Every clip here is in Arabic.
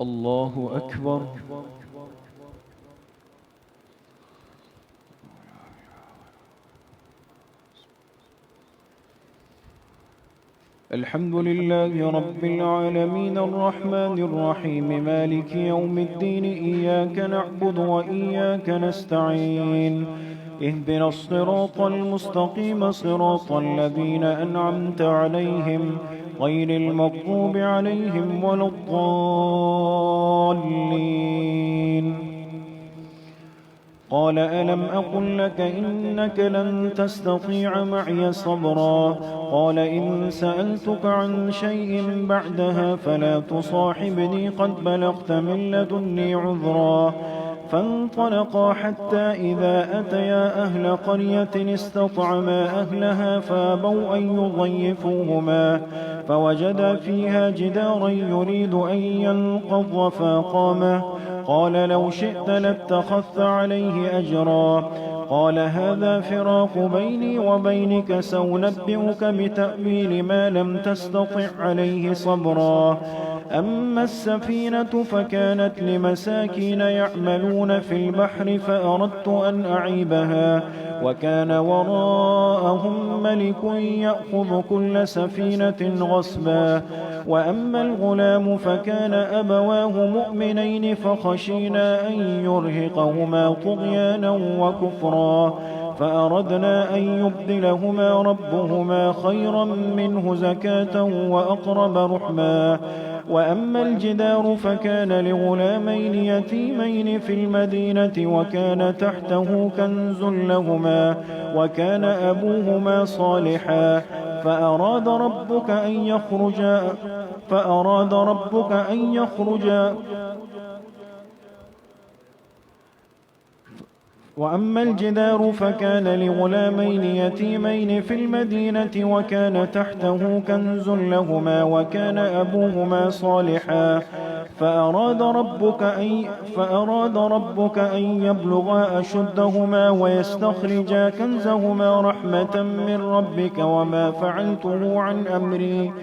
الله أكبر. الحمد لله رب العالمين الرحمن الرحيم مالك يوم الدين إياك نعبد وإياك نستعين اهدنا الصراط المستقيم صراط الذين أنعمت عليهم غير المغضوب عليهم ولا الضالين. قال ألم أقل لك إنك لن تستطيع معي صبرا قال إن سألتك عن شيء بعدها فلا تصاحبني قد بلغت من لدني عذرا. فانطلقا حتى إذا أتيا أهل قرية استطعما أهلها فابوا أن يضيفوهما فوجدا فيها جدارا يريد أن ينقض فأقامه قال لو شئت لاتخذت عليه أجرا. قال هذا فراق بيني وبينك سأنبئك بتأويل ما لم تستطع عليه صبرا. أما السفينة فكانت لمساكين يعملون في البحر فأردت أن أعيبها وكان وراءهم ملك يأخذ كل سفينة غصبا. وأما الغلام فكان أبواه مؤمنين فخشينا أن يرهقهما طغيانا وكفرا فأردنا أن يبدلهما ربهما خيرا منه زكاة وأقرب رحما. وأما الجدار فكان لغلامين يتيمين في المدينة وكان تحته كنز لهما وكان أبوهما صالحا فأراد ربك أن يخرجا وأما الجدار فكان لغلامين يتيمين في المدينة وكان تحته كنز لهما وكان أبوهما صالحا فأراد ربك أن يبلغا أشدهما ويستخرجا كنزهما رحمة من ربك وما فعلته عن أمري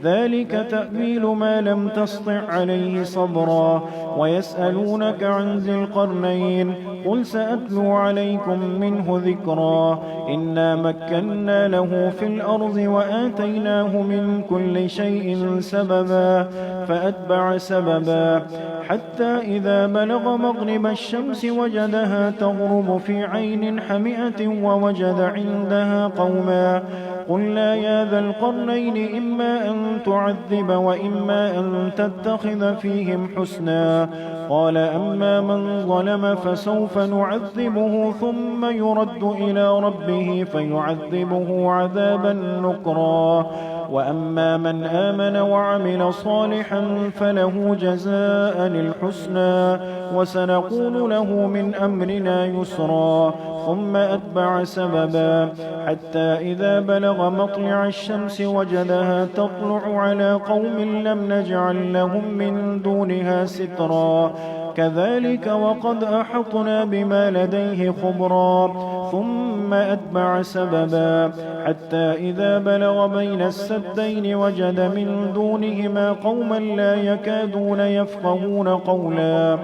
ذلك تأويل ما لم تسطع عليه صبرا. ويسألونك عن ذي القرنين قل سأتلو عليكم منه ذكرا. إنا مكنا له في الأرض وآتيناه من كل شيء سببا فأتبع سببا حتى إذا بلغ مغرب الشمس وجدها تغرب في عين حمئة ووجد عندها قوما قلنا يا ذا القرنين إما أن تعذب وإما أن تتخذ فيهم حسنا. قال أما من ظلم فسوف نعذبه ثم يرد إلى ربه فيعذبه عذابا نكرا. وأما من آمن وعمل صالحا فله جزاء الحسنى وسنقول له من أمرنا يسرا. ثم أتبع سببا حتى إذا بلغ مطلع الشمس وجدها تطلع على قوم لم نجعل لهم من دونها سترا كذلك وقد أحطنا بما لديه خبرا. ثم أتبع سببا حتى إذا بلغ بين السدين وجد من دونهما قوما لا يكادون يفقهون قولا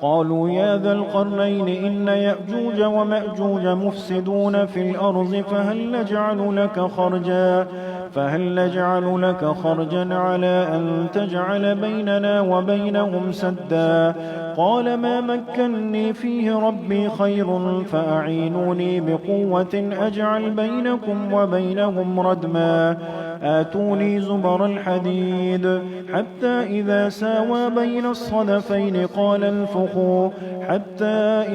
قالوا يا ذا القرنين إن يأجوج ومأجوج مفسدون في الأرض فهل نجعل لك خرجا على أن تجعل بيننا وبينهم سدا. قال ما مكنني فيه ربي خير فأعينوني بقوة أجعل بينكم وبينهم ردما. آتوني زبر الحديد حتى إذا ساوى بين الصدفين قال انفخوا حتى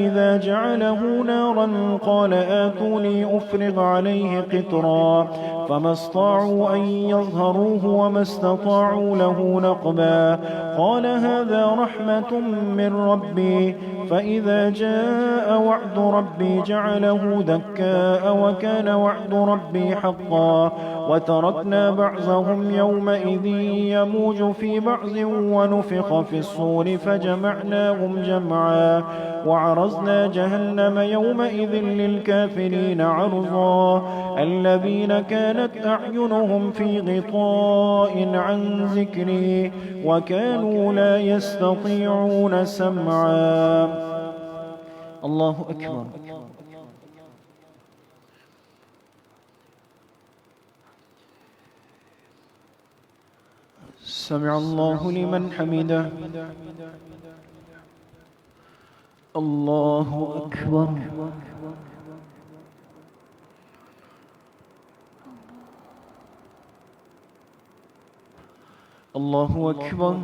إذا جعله نارا قال آتوني أفرغ عليه قطرا فما استطاعوا أن يظهروه وما استطاعوا له نقبا. قال هذا رحمة من ربي فإذا جاء وعد ربي جعله دكاء وكان وعد ربي حقا وتركنا بعضهم يومئذ يموج في بعض ونفخ في الصور فجمعناهم جمعا وعرضنا جهنم يومئذ للكافرين عرضا الذين كانت أعينهم في غطاء عن ذكري وكانوا لا يستطيعون سمعا. الله أكبر. سمع الله لمن حمده. الله أكبر. الله أكبر.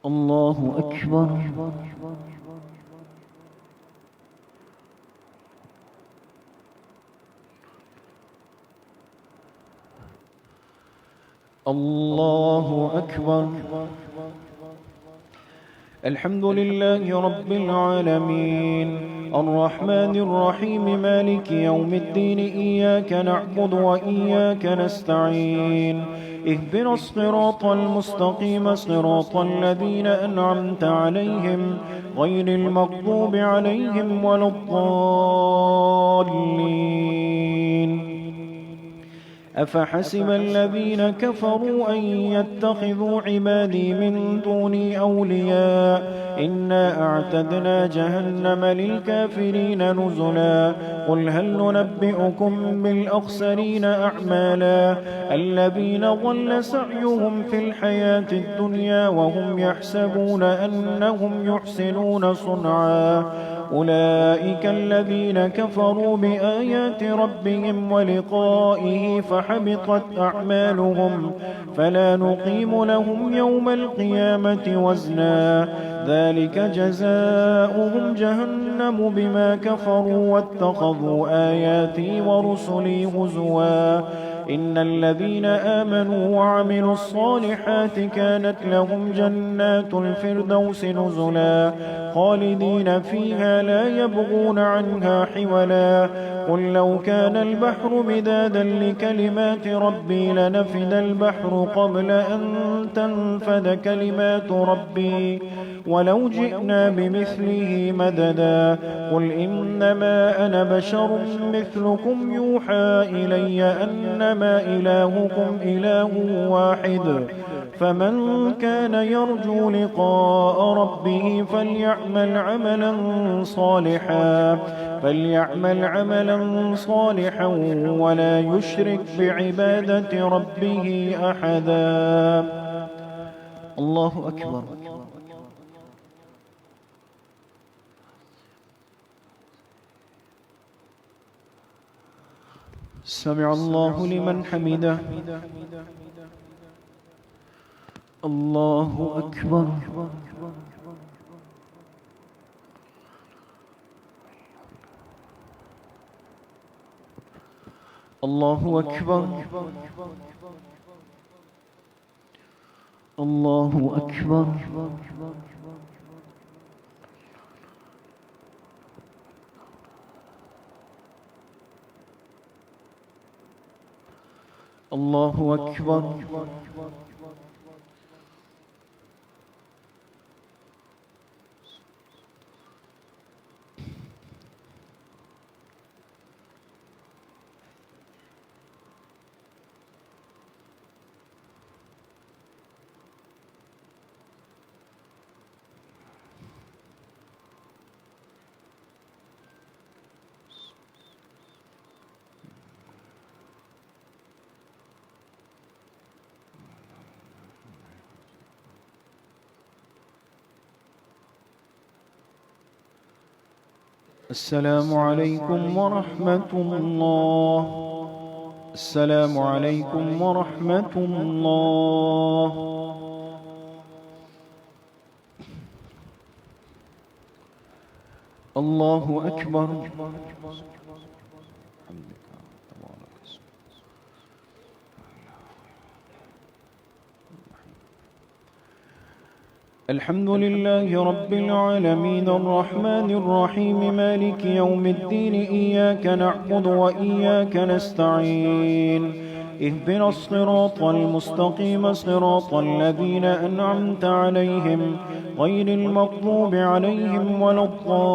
الله أكبر. الله أكبر. الحمد لله رب العالمين الرحمن الرحيم مالك يوم الدين إياك نعبد وإياك نستعين اهدنا الصراط المستقيم صراط الذين أنعمت عليهم غير المغضوب عليهم ولا الضالين. أفحسب الذين كفروا أن يتخذوا عبادي من دوني أولياء إنا أعتدنا جهنم للكافرين نزلا قل هل ننبئكم بالأخسرين أعمالا الذين ضل سعيهم في الحياة الدنيا وهم يحسبون أنهم يحسنون صنعا أولئك الذين كفروا بآيات ربهم ولقائه فحبطت أعمالهم فلا نقيم لهم يوم القيامة وزنا ذلك جزاؤهم جهنم بما كفروا واتخذوا آياتي ورسلي هزوا إن الذين آمنوا وعملوا الصالحات كانت لهم جنات الفردوس نزلا خالدين فيها لا يبغون عنها حولا قل لو كان البحر مدادا لكلمات ربي لنفد البحر قبل أن تنفد كلمات ربي ولو جئنا بمثله مددا قل إنما أنا بشر مثلكم يوحى إلي أنما إلهكم إله واحد فمن كان يرجو لقاء ربه فليعمل عملا صالحا ولا يشرك بعبادة ربه أحدا. الله أكبر. سمع الله لمن حمده. الله أكبر. الله أكبر. الله أكبر. الله أكبر. السلام عليكم ورحمة الله. السلام عليكم ورحمة الله. الله أكبر. الحمد لله رب العالمين الرحمن الرحيم مالك يوم الدين إياك نعبد وإياك نستعين اهدنا الصراط المستقيم صراط الذين أنعمت عليهم غير المغضوب عليهم ولا الضالين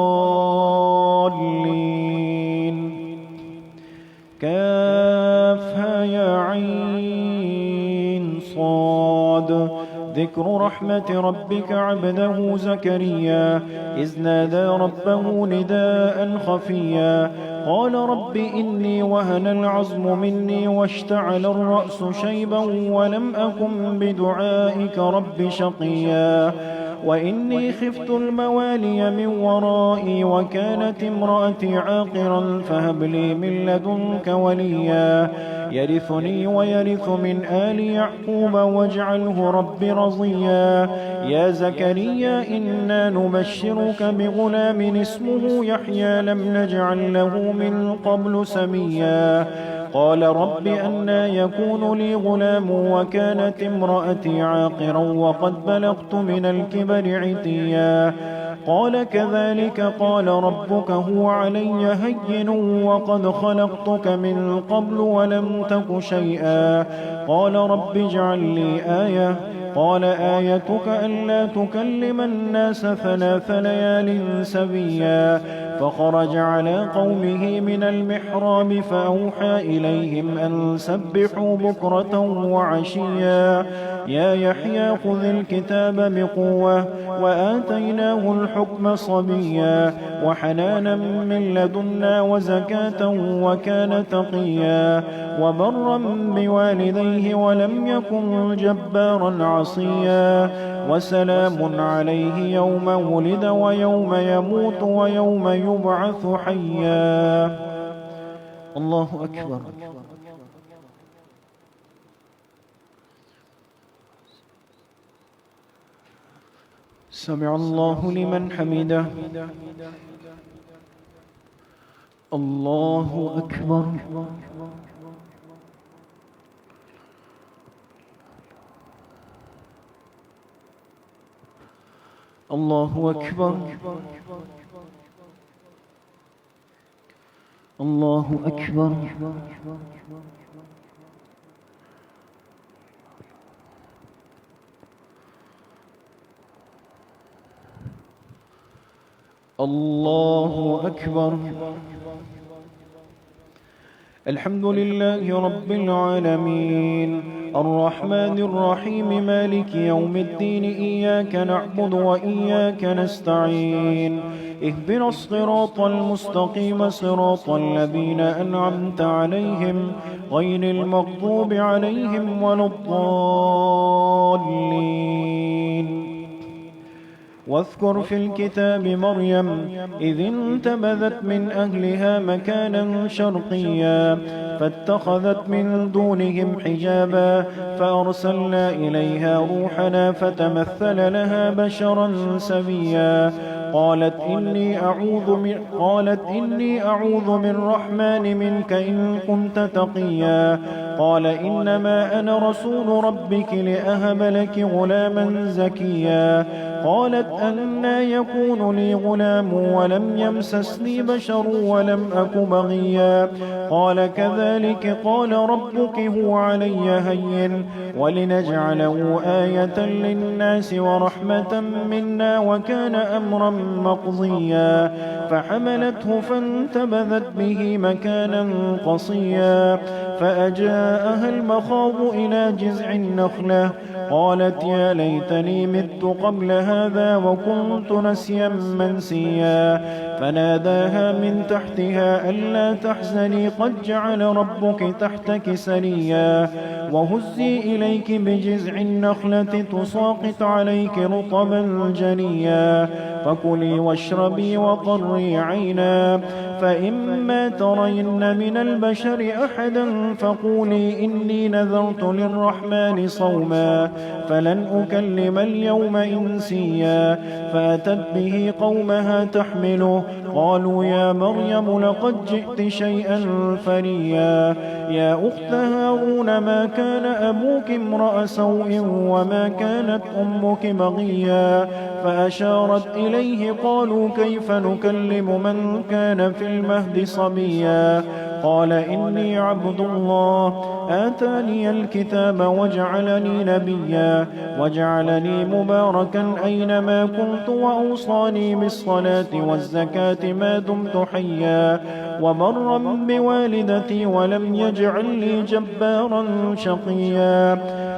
كافها يا عين صاد ذكر رحمة ربك عبده زكريا إذ نادى ربه نداء خفيا قال رب إني وهن العظم مني واشتعل الرأس شيبا ولم أكن بدعائك رب شقيا وإني خفت الموالي من ورائي وكانت امرأتي عاقرا فهب لي من لدنك وليا يرثني ويرث من آل يعقوب واجعله رب رضيا يا زكريا إنا نبشرك بغلام اسمه يحيى لم نجعل له من قبل سميا قال رب أنى يكون لي غلام وكانت امرأتي عاقرا وقد بلغت من الكبر عتيا قال كذلك قال ربك هو علي هين وقد خلقتك من قبل ولم تك شيئا قال رب اجعل لي آية قال آيتك ألا تكلم الناس 3 ليال سبيا فخرج على قومه من المحراب فأوحى إليهم أن سبحوا بكرة وعشيا يا يحيى خذ الكتاب بقوة وآتيناه الحكم صبيا وحنانا من لدنا وزكاة وكان تقيا وبرا بوالديه ولم يكن جبارا عصيا وسلام عليه يوم ولد ويوم يموت ويوم يبعث حيا. الله أكبر. سمع الله لمن حمده. الله أكبر. الله أكبر. الله أكبر. الله أكبر. الحمد لله رب العالمين الرحمن الرحيم مالك يوم الدين إياك نعبد وإياك نستعين اهدنا الصراط المستقيم صراط الذين أنعمت عليهم غير المغضوب عليهم ولا الضالين واذكر في الكتاب مريم إذ انتبذت من أهلها مكانا شرقيا فاتخذت من دونهم حجابا فأرسلنا إليها روحنا فتمثل لها بشرا سويا قالت إني أعوذ بالرحمن منك إن كنت تقيا قال إنما أنا رسول ربك لأهب لك غلاما زكيا قالت أنى يكون لي غلام ولم يمسسني بشر ولم أك بغيا قال كذلك قال ربك هو علي هين ولنجعله آية للناس ورحمة منا وكان أمرا مقضيا فحملته فانتبذت به مكانا قصيا فأجاءها المخاض إلى جذع النخلة قالت يا ليتني مت قبل هذا وكنت نسيا منسيا فناداها من تحتها ألا تحزني قد جعل ربك تحتك سريا وهزي إليك بجذع النخلة تساقط عليك رطبا جنيا فكلي واشربي وقري عينا فإما ترين من البشر أحدا فقولي إني نذرت للرحمن صوما فلن أكلم اليوم إنسيا فأتت به قومها تحمله قالوا يا مريم لقد جئت شيئا فريا يا أخت هارون ما كان أبوك امرأ سوء وما كانت أمك بغيا فأشارت إليه قالوا كيف نكلم من كان في المهد صبيا قال إني عبد الله آتاني الكتاب وجعلني نبيا وجعلني مباركا أينما كنت وأوصاني بالصلاة والزكاة ما دمت حيا وبرا بوالدتي ولم يجعلني جبارا شقيا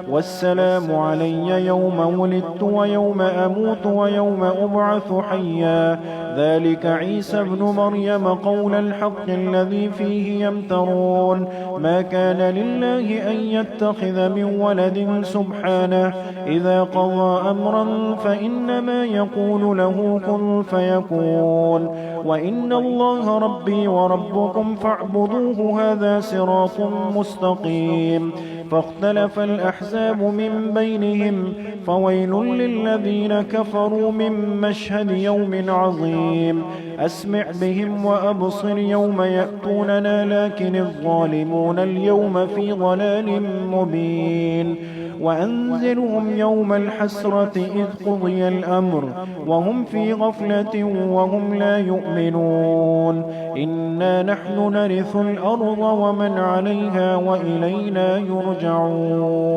والسلام علي يوم ولدت ويوم أموت ويوم أبعث حيا ذلك عيسى ابن مريم قول الحق الذي فيه يمترون ما كان لله أن يتخذ من ولد سبحانه إذا قضى أمرا فإنما يقول له كن فيكون وإن الله ربي وربكم فاعبدوه هذا صراط مستقيم فاختلف الأحزاب من بينهم فويل للذين كفروا من مشهد يوم عظيم أسمع بهم وأبصر يوم يأتوننا لكن الظالمون اليوم في ضلال مبين وأنذرهم يوم الحسرة إذ قضي الأمر وهم في غفلة وهم لا يؤمنون إنا نحن نرث الأرض ومن عليها وإلينا يرجعون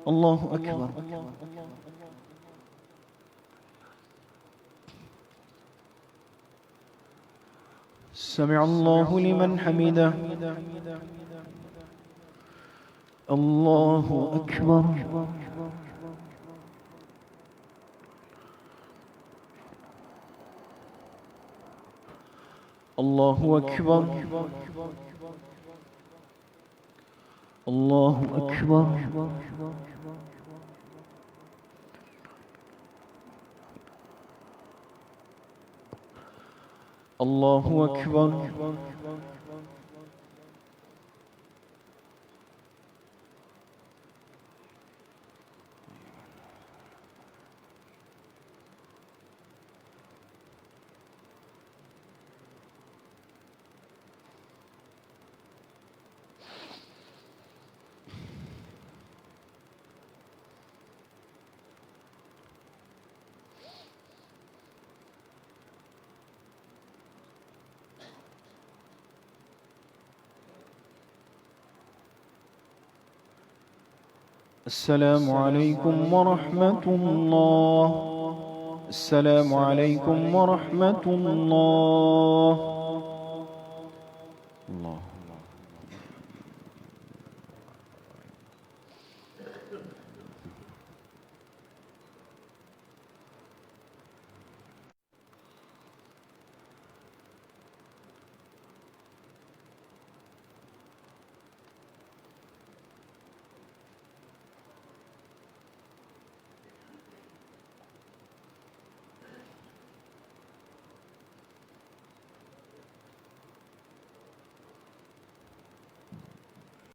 الله أكبر سمع الله لمن حمده الله أكبر الله أكبر الله أكبر الله أكبر السلام عليكم ورحمة الله السلام عليكم ورحمة الله الله